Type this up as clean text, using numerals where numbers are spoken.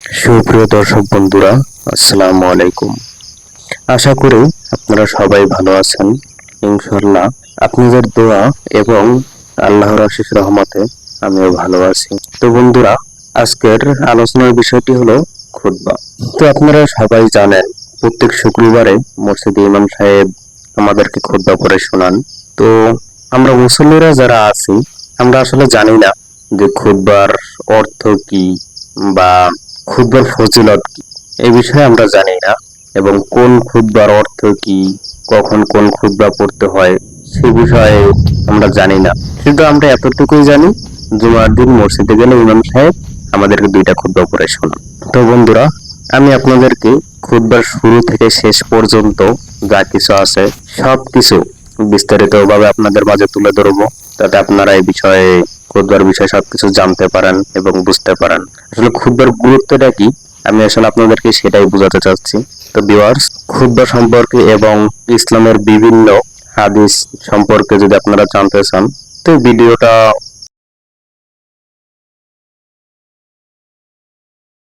সুপ্রিয় দর্শক বন্ধুরা, আসসালামু আলাইকুম। আশা করি আপনারা সবাই ভালো আছেন। ইনশাআল্লাহ আপনাদের দোয়া এবং আল্লাহর অশেষ রহমতে আমিও ভালো আছি। তো বন্ধুরা, আজকের আলোচনার বিষয়টি হলো খুতবা। তো আপনারা সবাই জানেন, প্রত্যেক শুক্রবারে মসজিদে ইমাম সাহেব আমাদেরকে খুতবা পড়ে শোনান। তো আমরা মুসল্লিরা যারা আছি, আমরা আসলে জানি না যে খুতবার অর্থ কি বা খুতবার ফজিলত কি, এই বিষয়ে আমরা জানি না। এবং কোন খুতবার অর্থ কি, কখন কোন খুতবা পড়তে হয়, সে বিষয়ে আমরা জানি না। কিন্তু আমরা এতটুকুই জানি, জুমার দিন মসজিদে গেলে ইমাম সাহেব আমাদেরকে 2টা খুতবা পড়ে শোনান। তো বন্ধুরা, আমি আপনাদেরকে খুতবার শুরু থেকে শেষ পর্যন্ত যা কিছু আছে সবকিছু বিস্তারিত ভাবে আপনাদের মাঝে তুলে ধরবো, যাতে আপনারা এই বিষয়ে খুতবার বিষয়ে সবকিছু জানতে পারেন এবং বুঝতে পারেন। আসলে খুতবার গুরুত্বটা কি, আমি আসলে আপনাদেরকে সেটাই বোঝাতে চাচ্ছি। তো ভিউয়ার্স, খুতবা সম্পর্কে এবং ইসলামের বিভিন্ন হাদিস সম্পর্কে যদি আপনারা জানতে চান, তো ভিডিওটা